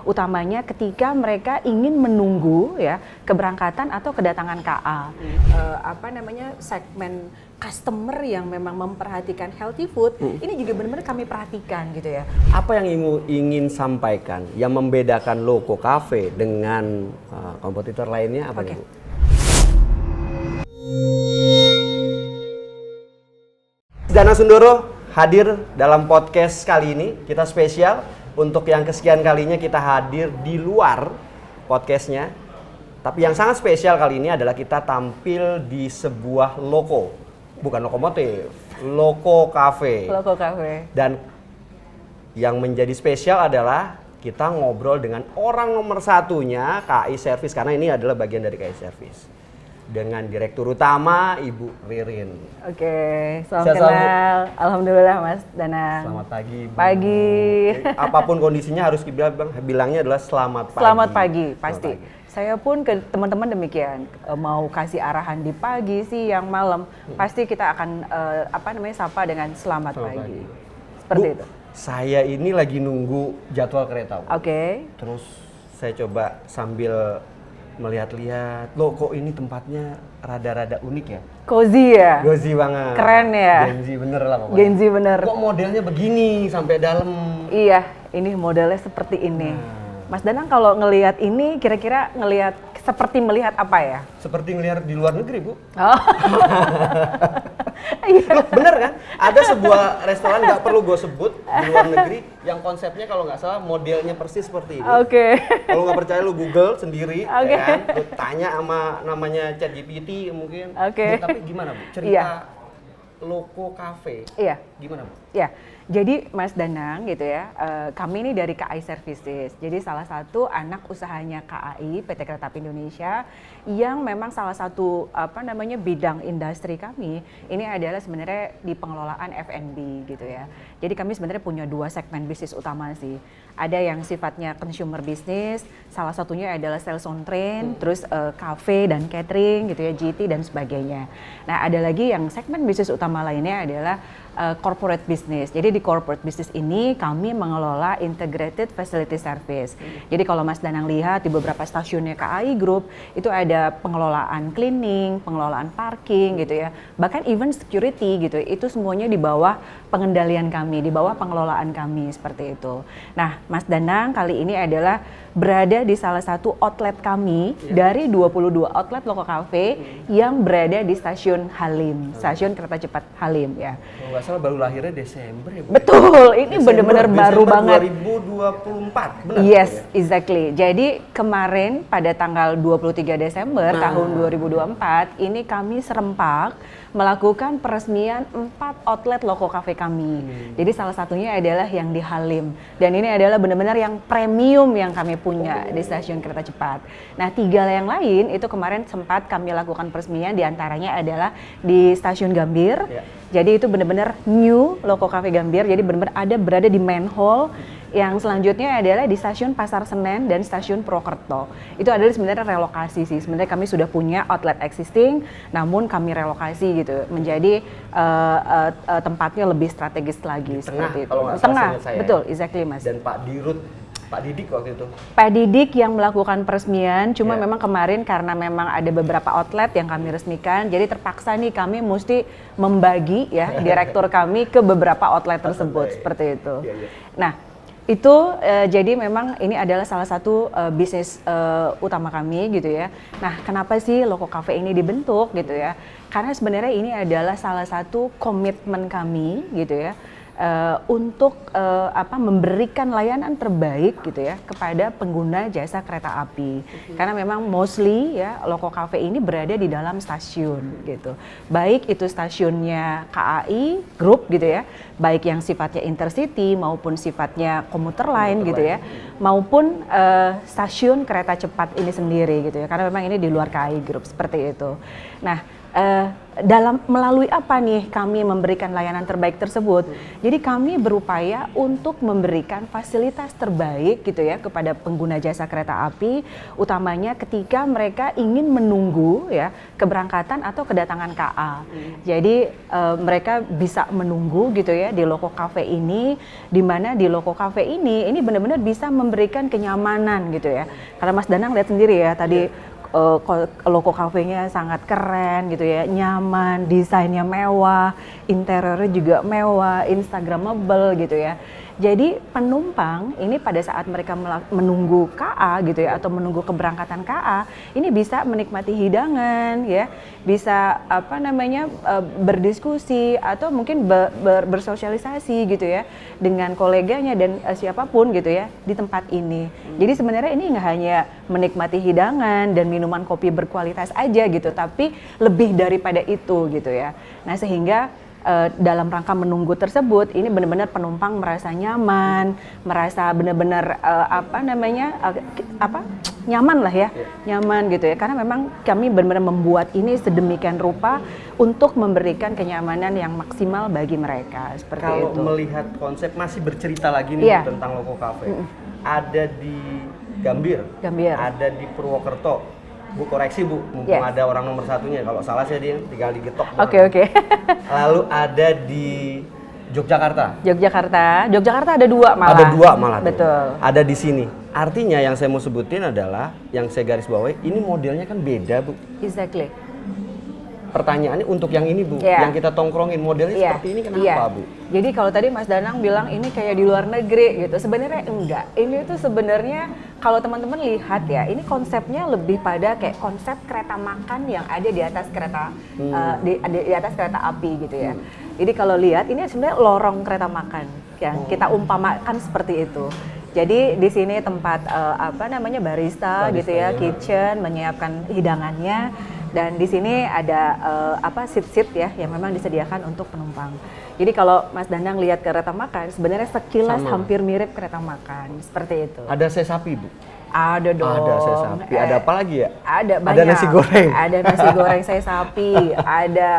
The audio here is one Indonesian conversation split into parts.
utamanya ketika mereka ingin menunggu ya keberangkatan atau kedatangan KA. Segmen customer yang memang memperhatikan healthy food, ini juga benar-benar kami perhatikan gitu ya. Apa yang ingin sampaikan yang membedakan Loco Cafe dengan kompetitor lainnya apa nih, Bu? Dana Sundoro hadir dalam podcast kali ini. Kita spesial untuk yang kesekian kalinya kita hadir di luar podcastnya. Tapi yang sangat spesial kali ini adalah kita tampil di sebuah loko, bukan lokomotif, Loco Cafe. Loco Cafe. Dan yang menjadi spesial adalah kita ngobrol dengan orang nomor satunya KAI Service, karena ini adalah bagian dari KAI Service. Dengan Direktur Utama Ibu Ririn. Oke, salam kenal. Alhamdulillah Mas Dana. Selamat pagi, Bu. Pagi. Apapun kondisinya harus bilangnya adalah selamat pagi. Selamat pagi, pasti. Selamat pagi. Saya pun ke teman-teman demikian, mau kasih arahan di pagi, siang, malam, pasti kita akan sapa dengan selamat pagi. Seperti Bu, itu. Saya ini lagi nunggu jadwal kereta, Bu. Oke. Terus saya coba sambil melihat-lihat, loh kok ini tempatnya rada-rada unik ya? Cozy ya? Cozy banget. Keren ya? Gen Z bener lah pokoknya. Gen Z bener. Kok modelnya begini sampai dalam? Iya, ini modelnya seperti ini. Mas Danang kalau ngelihat ini kira-kira seperti melihat apa ya? Seperti ngelihat di luar negeri, Bu. Oh. Loh, bener kan? Ada sebuah restoran, nggak perlu gue sebut, di luar negeri yang konsepnya kalau nggak salah modelnya persis seperti ini. Oke. Kalau nggak percaya lu Google sendiri, Oke. ya kan? Lu tanya sama namanya ChatGPT mungkin. Oke. Tapi gimana, Bu? Cerita Iya. Loco Cafe. Iya. Gimana, Bu? Ya, jadi Mas Danang gitu ya, kami ini dari KAI Services. Jadi salah satu anak usahanya KAI, PT Kereta Api Indonesia, yang memang salah satu bidang industri kami ini adalah sebenarnya di pengelolaan F&B gitu ya. Jadi kami sebenarnya punya dua segmen bisnis utama sih. Ada yang sifatnya consumer business, salah satunya adalah sales on train, terus cafe dan catering gitu ya, GT dan sebagainya. Nah, ada lagi yang segmen bisnis utama lainnya adalah corporate business. Jadi di corporate business ini kami mengelola integrated facility service. Jadi kalau Mas Danang lihat di beberapa stasiunnya KAI Group itu ada pengelolaan cleaning, pengelolaan parking gitu ya. Bahkan even security gitu. Itu semuanya di bawah pengendalian kami, di bawah pengelolaan kami seperti itu. Nah, Mas Danang kali ini adalah berada di salah satu outlet kami dari 22 outlet Loco Cafe yang berada di stasiun Halim, stasiun kereta cepat Halim ya. Kalau nggak salah baru lahirnya Desember ya, Bu? Betul, ini benar-benar baru banget. 2024, benar? Yes, exactly. Jadi kemarin pada tanggal 23 Desember tahun 2024 ini kami serempak melakukan peresmian 4 outlet Loco Cafe kami. Jadi salah satunya adalah yang di Halim. Dan ini adalah benar-benar yang premium yang kami punya di stasiun kereta cepat. Nah, 3 yang lain itu kemarin sempat kami lakukan peresmian, diantaranya adalah di stasiun Gambir. Jadi itu benar-benar new Loco Cafe Gambir. Jadi benar-benar berada di main hall. Yang selanjutnya adalah di stasiun Pasar Senen dan stasiun Purwokerto. Itu adalah sebenarnya relokasi sih. Sebenarnya kami sudah punya outlet existing, namun kami relokasi gitu menjadi tempatnya lebih strategis lagi di seperti tengah, itu. kalau nggak Tengah, salah saya. betul, exactly Mas. Dan Pak Didik waktu itu. Pak Didik yang melakukan peresmian, cuma memang kemarin karena memang ada beberapa outlet yang kami resmikan, jadi terpaksa nih kami mesti membagi ya direktur kami ke beberapa outlet tersebut seperti itu. Nah, itu jadi memang ini adalah salah satu bisnis utama kami gitu ya. Nah, kenapa sih Loco Cafe ini dibentuk gitu ya? Karena sebenarnya ini adalah salah satu komitmen kami gitu ya. Untuk memberikan layanan terbaik gitu ya kepada pengguna jasa kereta api. Karena memang mostly ya Loco Cafe ini berada di dalam stasiun gitu. Baik itu stasiunnya KAI Group gitu ya, baik yang sifatnya intercity maupun sifatnya komuter lain gitu ya, maupun stasiun kereta cepat ini sendiri gitu ya. Karena memang ini di luar KAI Group seperti itu. Nah, dalam melalui apa nih kami memberikan layanan terbaik tersebut? Jadi kami berupaya untuk memberikan fasilitas terbaik gitu ya kepada pengguna jasa kereta api, utamanya ketika mereka ingin menunggu ya keberangkatan atau kedatangan KA. Jadi mereka bisa menunggu gitu ya di Loko Cafe ini, di mana di Loko Cafe ini benar-benar bisa memberikan kenyamanan gitu ya. Karena Mas Danang lihat sendiri ya tadi. Loko Cafe-nya sangat keren gitu ya, nyaman, desainnya mewah, interiornya juga mewah, instagramable gitu ya. Jadi penumpang ini pada saat mereka menunggu KA gitu ya atau menunggu keberangkatan KA ini bisa menikmati hidangan ya, bisa berdiskusi atau mungkin bersosialisasi gitu ya dengan koleganya dan siapapun gitu ya di tempat ini. Jadi sebenarnya ini nggak hanya menikmati hidangan dan minuman kopi berkualitas aja gitu, tapi lebih daripada itu gitu ya. Nah sehingga dalam rangka menunggu tersebut ini benar-benar penumpang merasa nyaman, merasa benar-benar nyaman lah ya, nyaman gitu ya. Karena memang kami benar-benar membuat ini sedemikian rupa untuk memberikan kenyamanan yang maksimal bagi mereka seperti Kalau itu. melihat konsep masih bercerita lagi nih tentang Loko Cafe, ada di Gambir, ada di Purwokerto. Bu koreksi Bu, mumpung ada orang nomor satunya. Kalau salah saya dia tinggal digetok. Oke. Lalu ada di Yogyakarta. Yogyakarta ada 2 malah. Ada 2 malah. Betul. Ada di sini. Artinya yang saya mau sebutin adalah yang saya garis bawahi ini modelnya kan beda Bu. Exactly. Pertanyaannya untuk yang ini Bu, yang kita tongkrongin modelnya seperti ini kenapa Bu? Jadi kalau tadi Mas Danang bilang ini kayak di luar negeri gitu, sebenarnya enggak. Ini tuh sebenarnya kalau teman-teman lihat ya, ini konsepnya lebih pada kayak konsep kereta makan yang ada di atas kereta di atas kereta api gitu ya. Jadi kalau lihat ini sebenarnya lorong kereta makan yang kita umpamakan seperti itu. Jadi di sini tempat barista gitu ya, kitchen menyiapkan hidangannya. Dan di sini ada seat ya yang memang disediakan untuk penumpang. Jadi kalau Mas Danang lihat kereta makan, sebenarnya sekilas hampir mirip kereta makan seperti itu. Ada sapi Bu? Ada dong. Ada sapi. Ada apa lagi ya? Ada banyak. Ada nasi goreng. Ada nasi goreng sapi. Ada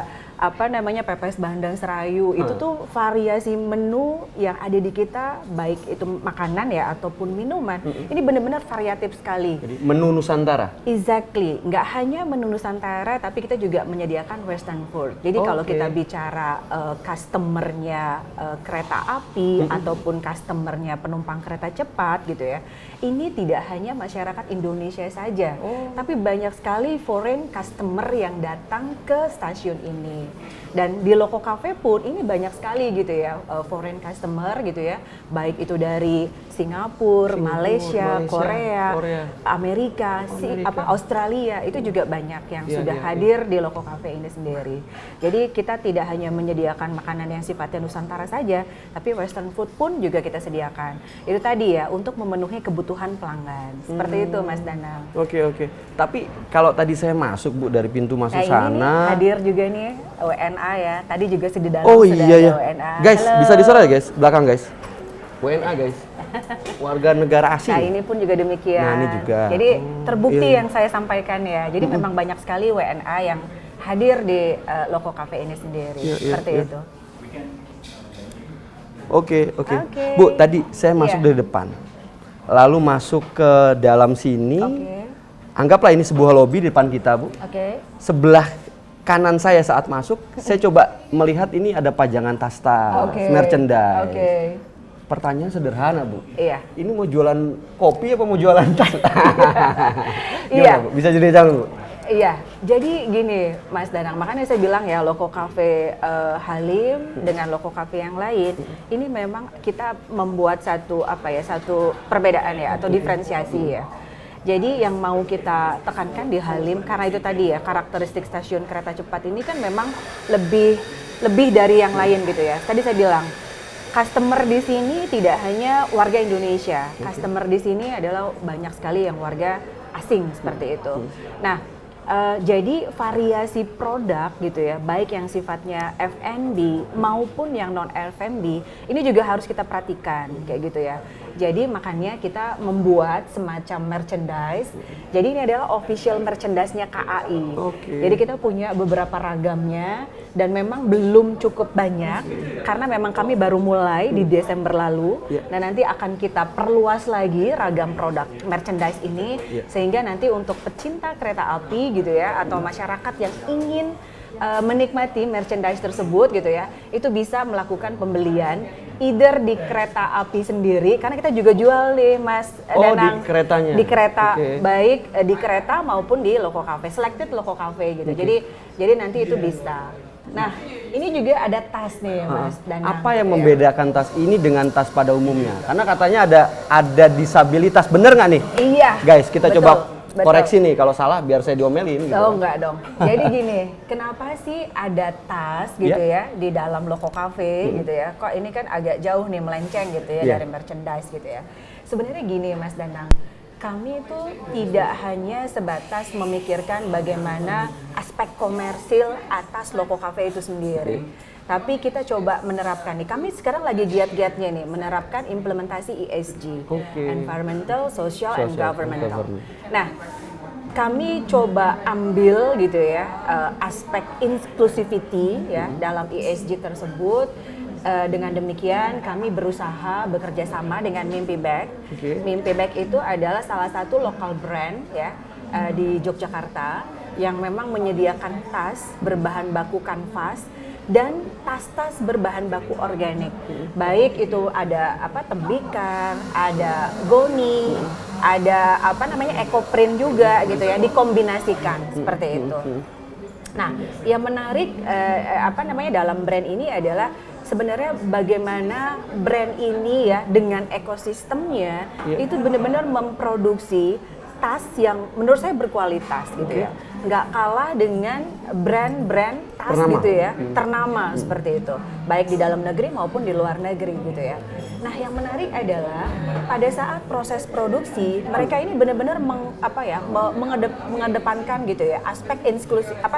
pepes bandeng serayu. Itu tuh variasi menu yang ada di kita, baik itu makanan ya ataupun minuman. Ini benar-benar variatif sekali. Jadi menu Nusantara. Exactly, nggak hanya menu Nusantara, tapi kita juga menyediakan Western food. Jadi kalau kita bicara customernya kereta api ataupun customernya penumpang kereta cepat gitu ya, ini tidak hanya masyarakat Indonesia saja, tapi banyak sekali foreign customer yang datang ke stasiun ini. Dan di Loko Cafe pun ini banyak sekali gitu ya foreign customer gitu ya, baik itu dari Singapura, Malaysia, Korea, Amerika, Australia, itu juga banyak yang sudah hadir di Loko Cafe ini sendiri. Jadi kita tidak hanya menyediakan makanan yang sifatnya Nusantara saja, tapi Western food pun juga kita sediakan. Itu tadi ya untuk memenuhi kebutuhan pelanggan. Seperti itu Mas Danang. Oke. Tapi kalau tadi saya masuk Bu dari pintu masuk sana. Ini nih, hadir juga nih WNA ya. Tadi juga di dalam sudah ada WNA. Guys, halo. bisa disuara ya guys? Belakang guys. WNA guys. Warga negara asing. Nah ini pun juga demikian. Nah ini juga. Jadi terbukti yang saya sampaikan ya. Jadi memang banyak sekali WNA yang hadir di Loko Cafe ini sendiri. Seperti itu. Oke. Bu, tadi saya masuk dari depan. Lalu masuk ke dalam sini. Anggaplah ini sebuah lobi di depan kita, Bu. Sebelah kanan saya saat masuk, saya coba melihat ini ada pajangan tas-tas, merchandise. Pertanyaan sederhana, Bu. Iya. Ini mau jualan kopi apa mau jualan tas? Iya. Bu? Bisa ceritakan, Bu? Iya, jadi gini Mas Danang, makanya saya bilang ya Loko Cafe Halim dengan Loko Cafe yang lain, ini memang kita membuat satu perbedaan ya atau diferensiasi ya. Jadi yang mau kita tekankan di Halim karena itu tadi ya karakteristik stasiun kereta cepat ini kan memang lebih dari yang lain gitu ya. Tadi saya bilang customer di sini tidak hanya warga Indonesia, customer di sini adalah banyak sekali yang warga asing seperti itu. Nah, jadi variasi produk gitu ya, baik yang sifatnya F&B maupun yang non F&B, ini juga harus kita perhatikan kayak gitu ya. Jadi makanya kita membuat semacam merchandise. Jadi ini adalah official merchandise-nya KAI. Jadi kita punya beberapa ragamnya dan memang belum cukup banyak karena memang kami baru mulai di Desember lalu. Nah nanti akan kita perluas lagi ragam produk merchandise ini sehingga nanti untuk pecinta kereta api gitu ya atau masyarakat yang ingin menikmati merchandise tersebut gitu ya, itu bisa melakukan pembelian either di kereta api sendiri karena kita juga jual nih Mas Danang di keretanya. di kereta baik di kereta maupun di Loco Cafe, selected Loco Cafe gitu. Jadi nanti itu bisa. Nah, ini juga ada tas nih Mas Danang. Apa yang membedakan tas ini dengan tas pada umumnya? Karena katanya ada disabilitas, bener nggak nih? Iya. Guys, kita betul, coba betul. koreksi nih kalau salah biar saya diomelin. Gitu. Oh enggak dong. Jadi gini, kenapa sih ada tas gitu ya di dalam Loco Cafe gitu ya? Kok ini kan agak jauh nih melenceng gitu ya dari merchandise gitu ya. Sebenarnya gini Mas Danang, kami itu tidak hanya sebatas memikirkan bagaimana aspek komersil atas Loco Cafe itu sendiri. Tapi kita coba menerapkan nih, kami sekarang lagi giat-giatnya nih menerapkan implementasi ESG, Environmental, Social, and Governmental. Nah, kami coba ambil gitu ya aspek inclusivity ya dalam ESG tersebut. Dengan demikian kami berusaha bekerja sama dengan Mimpi Bag. Mimpi Bag itu adalah salah satu lokal brand ya di Yogyakarta yang memang menyediakan tas berbahan baku kanvas dan tas-tas berbahan baku organik. Baik itu ada tembikar, ada goni, ada ecoprint juga gitu ya, dikombinasikan seperti itu. Nah, yang menarik dalam brand ini adalah sebenarnya bagaimana brand ini ya dengan ekosistemnya itu benar-benar memproduksi tas yang menurut saya berkualitas gitu ya. Nggak kalah dengan brand-brand tas gitu ya, ternama seperti itu. Baik di dalam negeri maupun di luar negeri gitu ya. Nah, yang menarik adalah pada saat proses produksi, mereka ini benar-benar mengedepankan gitu ya aspek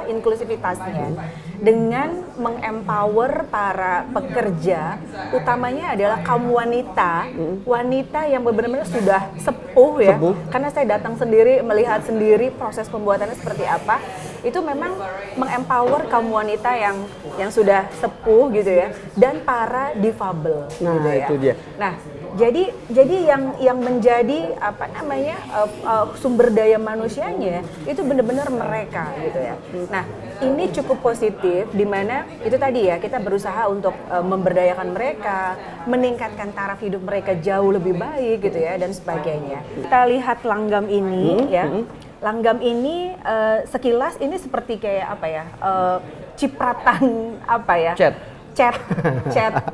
inklusivitasnya dengan mengempower para pekerja, utamanya adalah kaum wanita yang benar-benar sudah sepuh ya. Karena saya datang sendiri, melihat sendiri proses pembuatannya seperti apa. Itu memang mengempower kaum wanita yang sudah sepuh gitu ya, dan para difabel gitu ya. Itu dia. Nah, jadi yang menjadi sumber daya manusianya itu benar-benar mereka gitu ya. Nah, ini cukup positif di mana itu tadi ya, kita berusaha untuk memberdayakan mereka, meningkatkan taraf hidup mereka jauh lebih baik gitu ya dan sebagainya. Kita lihat langgam ini ya. Langgam ini sekilas ini seperti kayak cipratan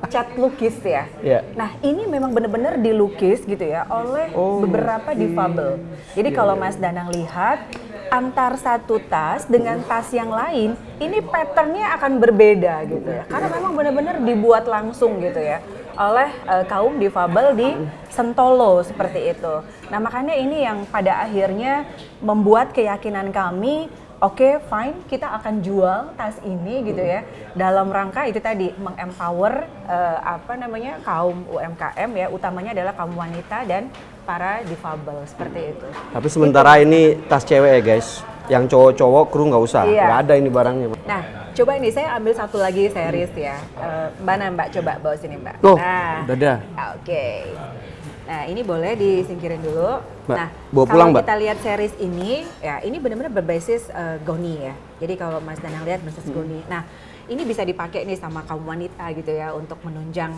cat lukis ya. Nah, ini memang benar-benar dilukis gitu ya oleh beberapa difabel. Jadi kalau Mas Danang lihat antar satu tas dengan tas yang lain, ini patternnya akan berbeda gitu ya. Karena memang benar-benar dibuat langsung gitu ya oleh kaum difabel di Sentolo seperti itu. Nah, makanya ini yang pada akhirnya membuat keyakinan kami, oke, fine, kita akan jual tas ini gitu ya dalam rangka itu tadi mengempower kaum UMKM ya, utamanya adalah kaum wanita dan para difabel seperti itu. Tapi sementara ini tas cewek ya guys, yang cowok-cowok kru nggak usah, nggak ada ini barangnya. Nah, coba ini saya ambil satu lagi series ya. Mbak coba bawa sini Mbak. Udah ada. Oke. Nah, ini boleh disingkirin dulu. Mbak, nah, bawa pulang, kalau Mbak. kita lihat series ini, ya ini benar-benar berbasis goni ya. Jadi kalau Mas Danang lihat berbasis goni. Nah, ini bisa dipakai nih sama kaum wanita gitu ya untuk menunjang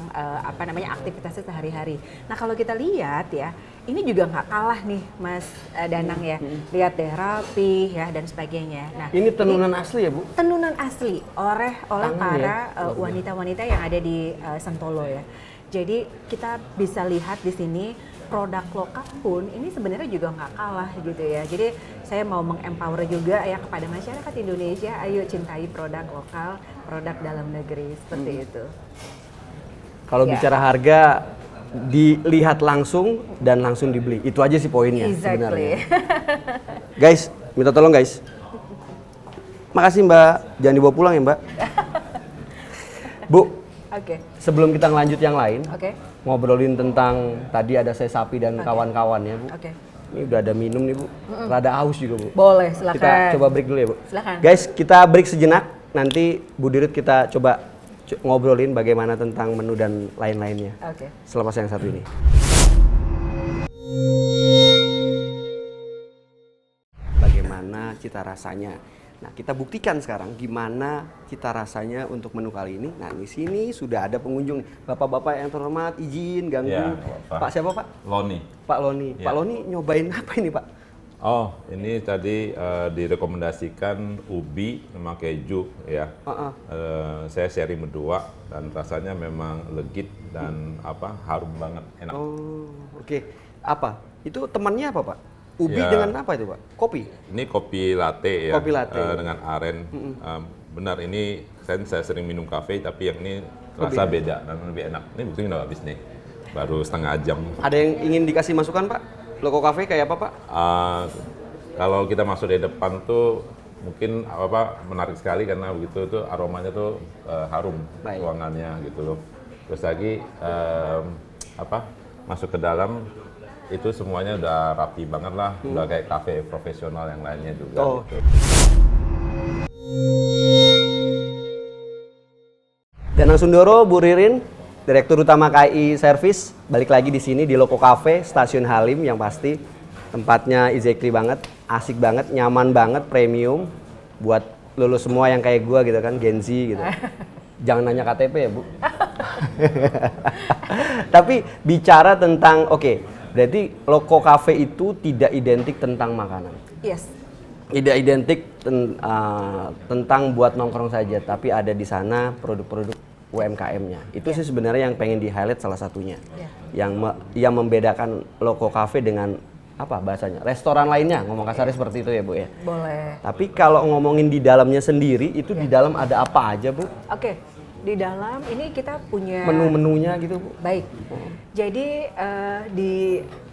aktivitasnya sehari-hari. Nah, kalau kita lihat ya, ini juga nggak kalah nih Mas Danang ya. Lihat deh, rapi ya dan sebagainya. Nah, ini tenunan asli ya, Bu? Tenunan asli oleh para wanita-wanita yang ada di Sentolo ya. Jadi kita bisa lihat di sini produk lokal pun ini sebenarnya juga nggak kalah gitu ya. Jadi saya mau mengempower juga ya kepada masyarakat Indonesia, ayo cintai produk lokal, produk dalam negeri seperti itu. Kalau bicara harga, dilihat langsung dan langsung dibeli. Itu aja sih poinnya sebenarnya. Guys, minta tolong guys. Makasih Mbak, jangan dibawa pulang ya Mbak. Bu, Oke. Sebelum kita ngelanjut yang lain, Oke. ngobrolin tentang tadi ada saya sapi dan kawan-kawannya, Bu. Oke. Ini udah ada minum nih, Bu. Rada haus juga, Bu. Boleh, silakan. Kita coba break dulu ya, Bu. Silakan. Guys, kita break sejenak. Nanti Bu Dirut kita coba ngobrolin bagaimana tentang menu dan lain-lainnya. Oke. Selepas yang satu ini. Bagaimana cita rasanya? Nah, kita buktikan sekarang gimana cita rasanya untuk menu kali ini. Nah, di sini sudah ada pengunjung. Bapak-bapak yang terhormat, izin ganggu. Ya, Pak siapa, Pak? Loni. Pak Loni. Ya. Pak Loni nyobain apa ini, Pak? Oh, ini tadi direkomendasikan ubi sama keju ya. Saya sharing berdua dan rasanya memang legit dan harum banget, enak. Oh, oke. Apa? Itu temannya apa, Pak? Ubi Ya. dengan apa itu, Pak? Kopi? Ini kopi latte ya. Kopi latte. Dengan aren. Benar, ini saya sering minum kafe tapi yang ini rasa beda dan lebih enak. Ini buktinya udah habis nih, baru setengah jam. Ada yang ingin dikasih masukan, Pak? Loko Cafe kayak apa, Pak? Kalau kita masuk dari depan tuh mungkin menarik sekali karena begitu tuh aromanya tuh harum. Baik. Ruangannya gitu loh. Terus lagi masuk ke dalam itu semuanya udah rapi banget lah, udah kayak kafe profesional yang lainnya juga. Oh. Gitu. Danang Sundoro, Bu Ririn, Direktur Utama KAI Service, balik lagi di sini di Loko Cafe, Stasiun Halim yang pasti tempatnya exactly banget, asik banget, nyaman banget, premium buat lulus semua yang kayak gua gitu kan, Gen Z gitu. Jangan nanya KTP ya, Bu. Tapi bicara tentang berarti Loko Cafe itu tidak identik tentang makanan. Yes. Tidak identik tentang buat nongkrong saja, tapi ada di sana produk-produk UMKM-nya. Itu sih sebenarnya yang pengen di-highlight salah satunya. Yang membedakan Loko Cafe dengan apa bahasanya? Restoran lainnya, ngomong kasarnya seperti itu ya, Bu ya. Boleh. Tapi kalau ngomongin di dalamnya sendiri, itu di dalam ada apa aja, Bu? Oke. Di dalam ini kita punya Menu-menunya gitu, Bu. Baik. Jadi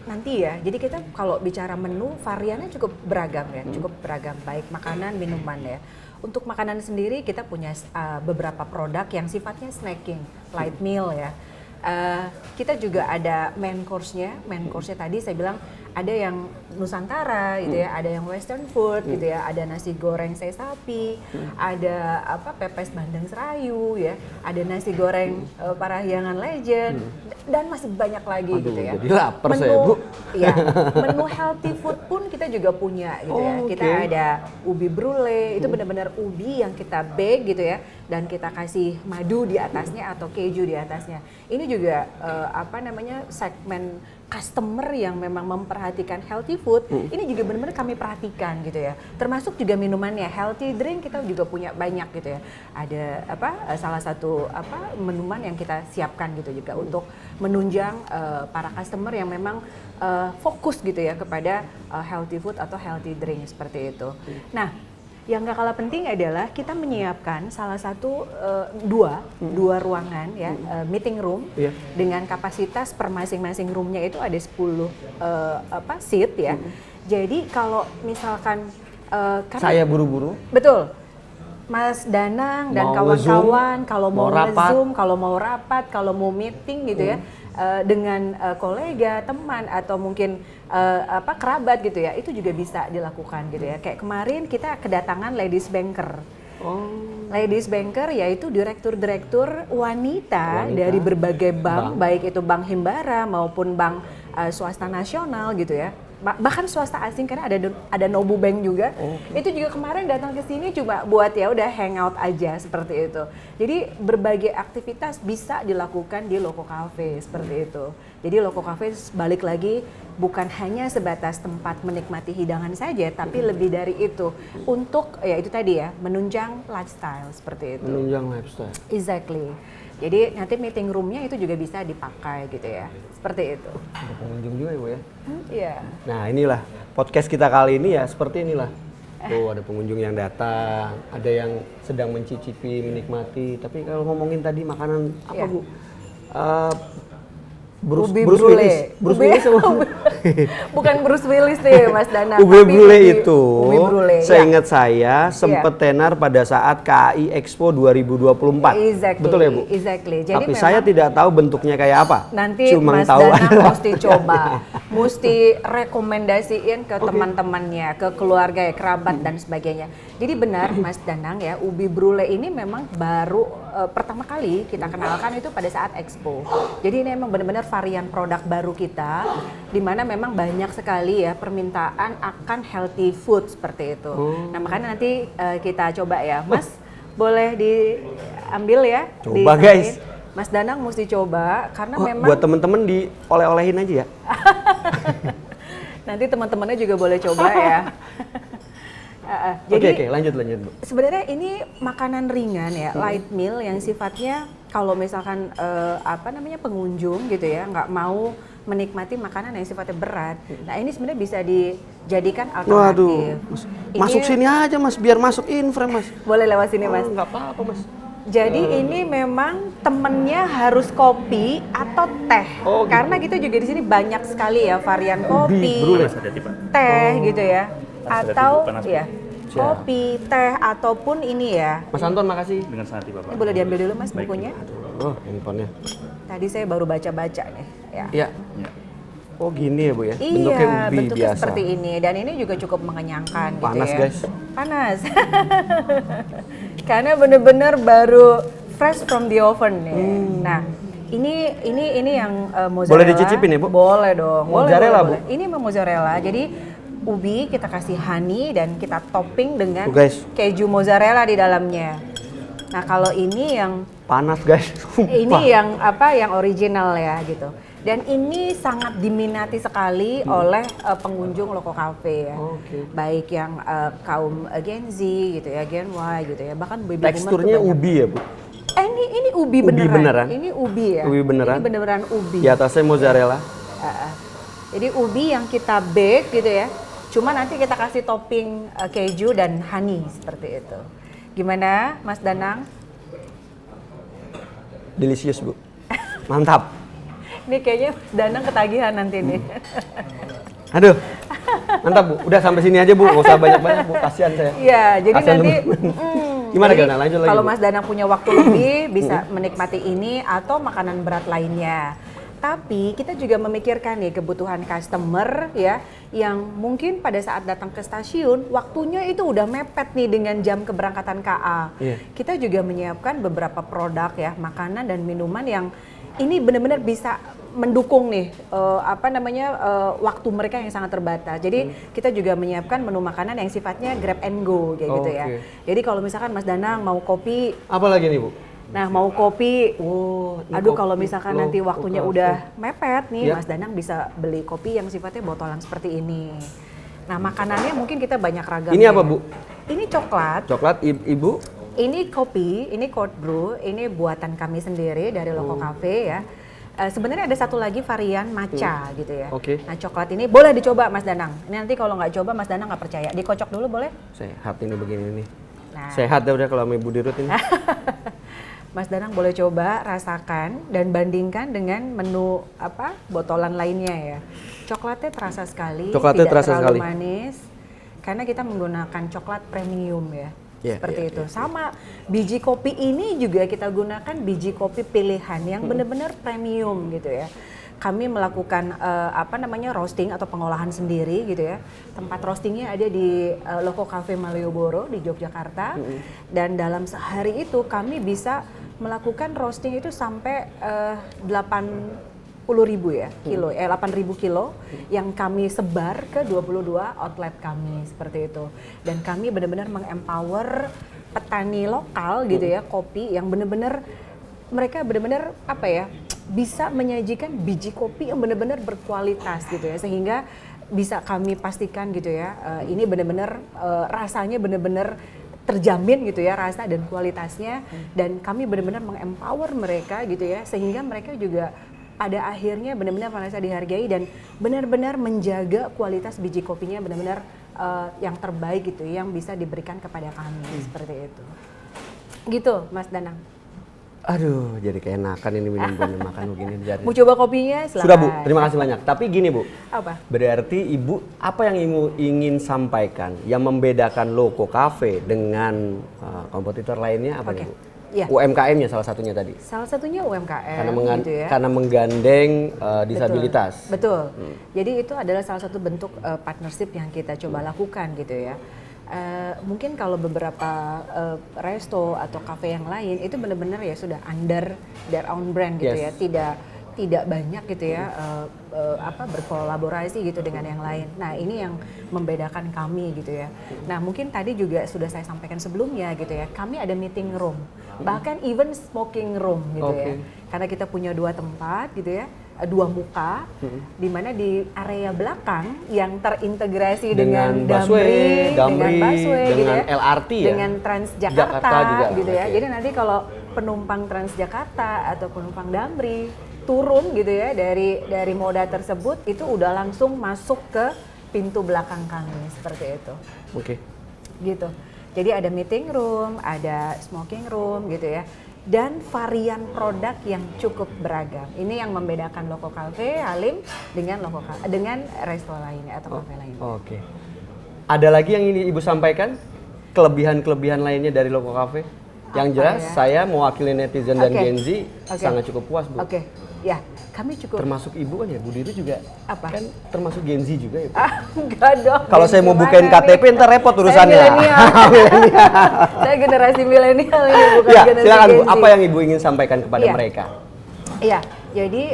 nanti ya. Jadi kita kalau bicara menu variannya cukup beragam ya, cukup beragam baik makanan, minuman ya. Untuk makanan sendiri kita punya beberapa produk yang sifatnya snacking, light meal ya. Kita juga ada main course-nya. Main course-nya tadi saya bilang ada yang Nusantara gitu ya, ada yang Western food gitu ya, ada nasi goreng sei sapi, ada pepes bandeng serayu ya, ada nasi goreng Parahyangan Legend dan masih banyak lagi gitu ya. Jadi lapar saya, Bu. Iya, menu healthy food pun kita juga punya gitu ya. Kita ada ubi brulee, itu benar-benar ubi yang kita bake gitu ya, dan kita kasih madu di atasnya atau keju di atasnya. Ini juga segmen customer yang memang memperhatikan healthy food, ini juga benar-benar kami perhatikan gitu ya. Termasuk juga minumannya, healthy drink kita juga punya banyak gitu ya. Ada salah satu minuman yang kita siapkan gitu juga untuk menunjang para customer yang memang fokus gitu ya kepada healthy food atau healthy drink seperti itu. Nah, yang gak kalah penting adalah kita menyiapkan salah satu dua ruangan ya, meeting room dengan kapasitas per masing-masing roomnya itu ada 10 seat ya. Jadi kalau misalkan Saya buru-buru. betul, Mas Danang dan Mau kawan-kawan kalau mau rapat. nge-zoom, kalau mau rapat, kalau mau meeting gitu ya dengan kolega, teman atau mungkin kerabat gitu ya, itu juga bisa dilakukan gitu ya. Kayak kemarin kita kedatangan ladies banker. Ladies banker yaitu direktur-direktur wanita dari berbagai bank, baik itu Bank Himbara maupun bank swasta nasional gitu ya. Bahkan swasta asing karena ada Nobu Bank juga. Itu juga kemarin datang ke sini cuma buat ya udah hangout aja seperti itu. Jadi berbagai aktivitas bisa dilakukan di Loko Cafe seperti itu. Jadi Loko Cafe balik lagi bukan hanya sebatas tempat menikmati hidangan saja, tapi lebih dari itu untuk ya itu tadi ya menunjang lifestyle seperti itu. Menunjang lifestyle. Exactly. Jadi nanti meeting roomnya itu juga bisa dipakai gitu ya, seperti itu. Ada pengunjung juga ya, Bu ya? Iya. Nah inilah podcast kita kali ini ya seperti inilah. Tuh ada pengunjung yang datang, ada yang sedang mencicipi, menikmati. Tapi kalau ngomongin tadi makanan apa Bu? Ubi Bruce Brule. Willis. Bruce Willis sama Bukan Bruce Willis deh Mas Danang. Ubi tapi Brule itu, Ubi Brule. seingat saya sempat tenar pada saat KAI Expo 2024. Exactly. Betul ya Bu? Exactly. Jadi Tapi memang saya tidak tahu bentuknya kayak apa. nanti Cuma Mas tahu Danang adalah mesti coba, mesti rekomendasiin ke teman-temannya, ke keluarga, ya, kerabat dan sebagainya. Jadi benar Mas Danang ya, Ubi Brule ini memang baru pertama kali kita kenalkan itu pada saat Expo. Jadi ini memang benar-benar varian produk baru kita, di mana memang banyak sekali ya permintaan akan healthy food seperti itu. Nah makanya nanti kita coba ya, Mas boleh diambil ya. Coba, disampaikan. guys. Mas Danang mesti coba karena memang buat temen-temen dioleh-olehin aja ya. nanti teman-temannya juga boleh coba ya. Jadi Oke, lanjut Bu. sebenarnya ini makanan ringan ya, light meal yang sifatnya kalau misalkan pengunjung gitu ya nggak mau menikmati makanan yang sifatnya berat. Nah ini sebenarnya bisa dijadikan alternatif. Waduh, masuk sini aja Mas, biar masuk in frame Mas. Boleh lewat sini Mas. Nggak apa-apa Mas. Jadi ini memang temennya harus kopi atau teh. Oh, gitu. Karena gitu juga di sini banyak sekali ya varian kopi, Brule. teh gitu ya. Atau panas, ya kopi, teh ataupun ini ya. Mas Anton makasih. Dengan sangat Bapak. Ini boleh diambil dulu Mas bukunya. Oh, handphonenya. Tadi saya baru baca-baca nih ya. Iya. Ya. Oh gini ya Bu ya? Iya, ubi bentuknya biasa. seperti ini dan ini juga cukup mengenyangkan Panas, gitu ya. guys. Panas. Karena bener-bener baru fresh from the oven nih. Nah, ini yang mozzarella. Boleh dicicipin ya, Bu? Boleh dong. Mozzarella, boleh. Bu? Ini mozzarella. Jadi ubi kita kasih honey dan kita topping dengan Guys. keju mozzarella di dalamnya. Nah, kalau ini yang Panas guys. Sumpah. ini yang original ya gitu. Dan ini sangat diminati sekali oleh pengunjung Loco Cafe ya. Oke. Baik yang kaum Gen Z gitu ya, Gen Y gitu ya. Bahkan baby boomer Teksturnya tuh banyak. ubi ya Bu? Ini ubi Ubi beneran. beneran? Ini ubi ya. Ubi beneran? Ini beneran ubi. Di atasnya mozzarella. Jadi ubi yang kita bake gitu ya. Cuma nanti kita kasih topping keju dan honey seperti itu. Gimana Mas Danang? Delicious Bu. Mantap. Ini kayaknya Mas Danang ketagihan nanti nih. Aduh. Mantap Bu. Udah sampai sini aja Bu. Nggak usah banyak-banyak Bu. Kasihan saya. Iya, jadi Kasihan nanti temen-temen. Gimana jadi Gana? Lanjut lagi kalau Bu. Mas Danang punya waktu lebih bisa menikmati ini atau makanan berat lainnya. Tapi kita juga memikirkan nih kebutuhan customer ya yang mungkin pada saat datang ke stasiun waktunya itu udah mepet nih dengan jam keberangkatan KA. Iya. Kita juga menyiapkan beberapa produk ya, makanan dan minuman yang ini benar-benar bisa mendukung nih waktu mereka yang sangat terbatas. Jadi kita juga menyiapkan menu makanan yang sifatnya grab and go kayak gitu ya. Oke. Jadi kalau misalkan Mas Danang mau kopi, Apa lagi nih Bu? nah mau kopi, Oh, ini aduh kopi. kalau misalkan nanti waktunya Oke. udah mepet nih, Ya. Mas Danang bisa beli kopi yang sifatnya botolan seperti ini. Nah makanannya mungkin kita banyak ragam. Ini apa Bu? Ini coklat. Coklat Ibu? Ini kopi, ini cold brew, ini buatan kami sendiri dari Loco Cafe ya. Sebenarnya ada satu lagi varian matcha gitu ya. Oke. Nah coklat ini boleh dicoba Mas Danang. Ini nanti kalau nggak coba Mas Danang nggak percaya. Dikocok dulu boleh? Sehat ini begini nih. Nah. Sehat dah udah kalau sama Ibu Dirut ini. Mas Danang boleh coba rasakan dan bandingkan dengan menu botolan lainnya ya. Coklatnya terasa sekali, Coklatnya tidak terasa terlalu sekali. manis. Karena kita menggunakan coklat premium ya. Yeah, seperti yeah, itu. Sama biji kopi ini juga kita gunakan biji kopi pilihan yang benar-benar premium gitu ya. Kami melakukan roasting atau pengolahan sendiri gitu ya. Tempat roastingnya ada di Loco Cafe Malioboro di Yogyakarta. Dan dalam sehari itu kami bisa melakukan roasting itu sampai 80.000 ya kilo, 8.000 kilo yang kami sebar ke 22 outlet kami seperti itu. Dan kami benar-benar mengempower petani lokal gitu ya, kopi yang benar-benar mereka benar-benar bisa menyajikan biji kopi yang benar-benar berkualitas gitu ya, sehingga bisa kami pastikan gitu ya, ini benar-benar rasanya benar-benar terjamin gitu ya, rasa dan kualitasnya, dan kami benar-benar mengempower mereka gitu ya, sehingga mereka juga pada akhirnya benar-benar merasa dihargai dan benar-benar menjaga kualitas biji kopinya benar-benar yang terbaik gitu, yang bisa diberikan kepada kami seperti itu. Gitu Mas Danang. Aduh, jadi keenakan ini minum sambil makan begini di jari. Mau coba kopinya? Silakan. Sudah Bu, terima kasih banyak. Tapi gini Bu, Apa? berarti Ibu apa yang Ibu ingin sampaikan yang membedakan Loco Cafe dengan kompetitor lainnya apa Oke. nih Bu? Iya. UMKM-nya salah satunya tadi. Salah satunya UMKM gitu ya. Karena menggandeng disabilitas. Betul. Jadi itu adalah salah satu bentuk partnership yang kita coba lakukan gitu ya. Mungkin kalau beberapa resto atau kafe yang lain itu benar-benar ya sudah under their own brand gitu Yes. ya, tidak banyak gitu ya berkolaborasi gitu dengan yang lain. Nah ini yang membedakan kami gitu ya. Nah mungkin tadi juga sudah saya sampaikan sebelumnya gitu ya, kami ada meeting room, bahkan even smoking room gitu ya. Karena kita punya 2 tempat gitu ya, 2 muka, di mana di area belakang yang terintegrasi dengan busway, dengan busway gitu dengan ya, LRT ya, dengan Transjakarta Jakarta juga, gitu ya. oke. Jadi nanti kalau penumpang Transjakarta atau penumpang Damri turun gitu ya dari moda tersebut, itu udah langsung masuk ke pintu belakang kami seperti itu. Oke. Gitu. Jadi ada meeting room, ada smoking room gitu ya. Dan varian produk yang cukup beragam. Ini yang membedakan Loco Cafe Halim dengan resto lainnya atau kafe lainnya. Oke. Ada lagi yang ingin Ibu sampaikan? Kelebihan-kelebihan lainnya dari Loco Cafe? Yang Apa jelas ya? saya mewakili netizen dan Oke. Gen Z Oke. sangat cukup puas Bu. Oke, ya kami cukup. Termasuk Ibu kan ya, Bu Diri juga Apa? kan termasuk Gen Z juga ya Bu? Enggak dong. Kalau saya mau Gimana bukain nih? KTP ntar repot urusannya. Saya milenial. Saya generasi milenial ini bukan Ya, generasi silakan Bu, Gen Z. apa yang Ibu ingin sampaikan kepada Iya. mereka? Iya, jadi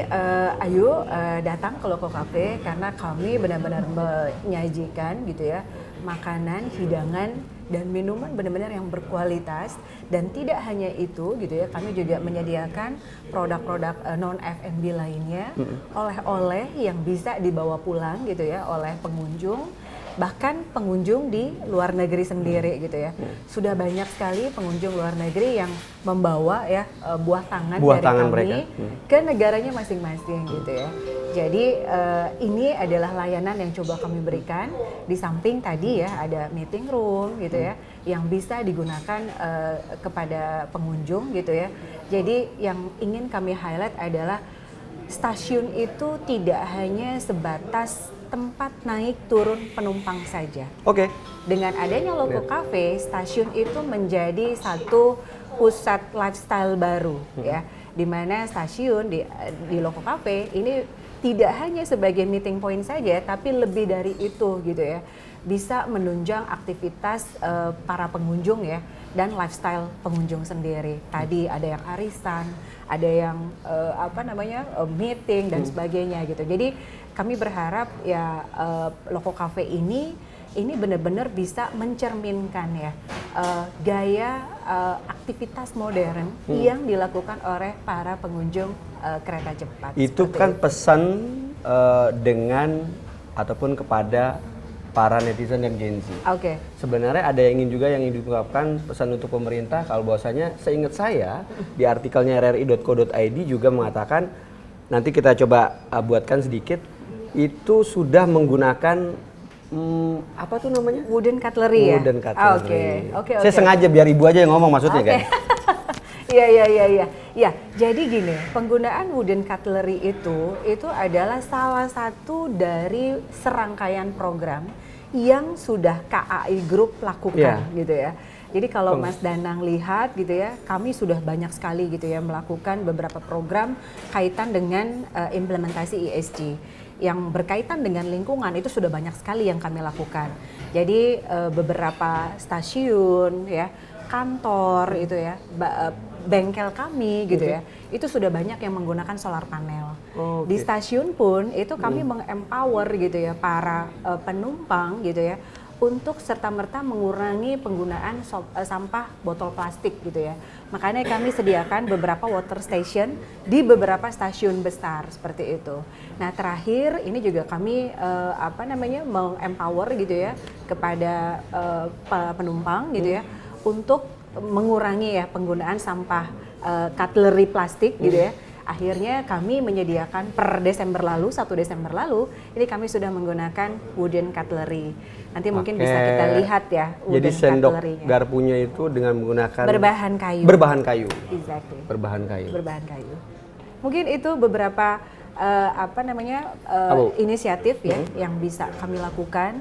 ayo datang ke Loco Cafe karena kami benar-benar menyajikan gitu ya makanan, hidangan dan minuman benar-benar yang berkualitas, dan tidak hanya itu gitu ya, kami juga menyediakan produk-produk non F&B lainnya, oleh-oleh yang bisa dibawa pulang gitu ya oleh pengunjung, bahkan pengunjung di luar negeri sendiri gitu ya. Sudah banyak sekali pengunjung luar negeri yang membawa ya buah tangan Buah dari tangan kami mereka. ke negaranya masing-masing gitu ya. Jadi ini adalah layanan yang coba kami berikan. Di samping tadi ya ada meeting room gitu ya, yang bisa digunakan kepada pengunjung gitu ya. Jadi yang ingin kami highlight adalah stasiun itu tidak hanya sebatas tempat naik turun penumpang saja. Oke. Dengan adanya Loco Cafe, stasiun itu menjadi satu pusat lifestyle baru ya, di mana stasiun di Loco Cafe ini tidak hanya sebagai meeting point saja, tapi lebih dari itu gitu ya, bisa menunjang aktivitas para pengunjung ya dan lifestyle pengunjung sendiri. Tadi ada yang arisan, ada yang meeting dan sebagainya gitu. Jadi kami berharap ya Loco Cafe ini benar-benar bisa mencerminkan ya gaya aktivitas modern yang dilakukan oleh para pengunjung kereta cepat. Itu seperti kan itu. pesan dengan ataupun kepada para netizen dan Gen Z. Oke. Sebenarnya ada yang ingin juga yang ingin diungkapkan pesan untuk pemerintah, kalau bahwasanya seingat saya di artikelnya rri.co.id juga mengatakan, nanti kita coba buatkan sedikit, itu sudah menggunakan apa tuh namanya? Wooden cutlery ya? Wooden cutlery. Oke. Saya sengaja biar Ibu aja yang ngomong maksudnya kan? Iya. Ya, jadi gini, penggunaan wooden cutlery itu adalah salah satu dari serangkaian program yang sudah KAI Group lakukan gitu ya. Jadi kalau Mas Danang lihat gitu ya, kami sudah banyak sekali gitu ya melakukan beberapa program kaitan dengan implementasi ESG. Yang berkaitan dengan lingkungan itu sudah banyak sekali yang kami lakukan. Jadi beberapa stasiun ya, kantor itu ya, bengkel kami gitu ya, itu sudah banyak yang menggunakan solar panel. Di stasiun pun itu kami mengempower gitu ya para penumpang gitu ya untuk serta-merta mengurangi penggunaan sampah botol plastik gitu ya. Makanya kami sediakan beberapa water station di beberapa stasiun besar seperti itu. Nah terakhir ini juga kami mengempower gitu ya kepada penumpang gitu ya untuk mengurangi ya penggunaan sampah cutlery plastik gitu ya. akhirnya kami menyediakan per Desember lalu, 1 Desember lalu, ini kami sudah menggunakan wooden cutlery. Nanti mungkin bisa kita lihat ya wooden Jadi sendok cutlery-nya. garpunya itu dengan menggunakan Berbahan kayu. berbahan kayu. Exactly. Berbahan kayu. Berbahan kayu. Mungkin itu beberapa inisiatif ya yang bisa kami lakukan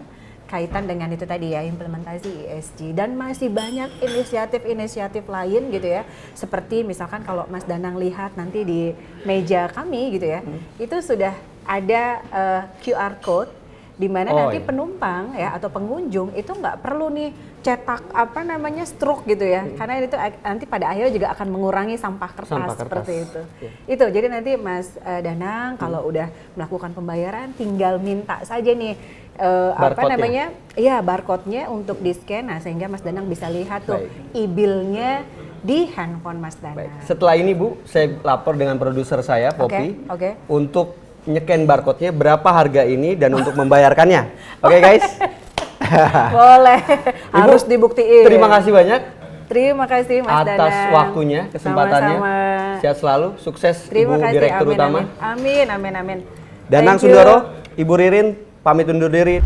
kaitan dengan itu tadi ya, implementasi ESG, dan masih banyak inisiatif-inisiatif lain gitu ya, seperti misalkan kalau Mas Danang lihat nanti di meja kami gitu ya, itu sudah ada QR code di mana nanti penumpang ya atau pengunjung itu nggak perlu nih cetak stroke gitu ya, karena itu nanti pada akhirnya juga akan mengurangi sampah kertas seperti itu. Itu jadi nanti Mas Danang kalau udah melakukan pembayaran tinggal minta saja nih barcode-nya untuk di-scan, nah sehingga Mas Danang bisa lihat tuh e-bill-nya di handphone Mas Danang. Baik. Setelah ini Bu, saya lapor dengan produser saya Poppy untuk nyeken barcode-nya berapa harga ini dan untuk membayarkannya. Oke guys? Boleh, harus dibuktiin. Terima kasih banyak. Terima kasih Mas Danang. Atas waktunya, kesempatannya. Sama-sama. Sehat selalu, sukses Terima Ibu kasih, Direktur amin, Utama. Amin, amin, amin. Danang Thank you. Sundoro, Ibu Ririn, pamit undur diri.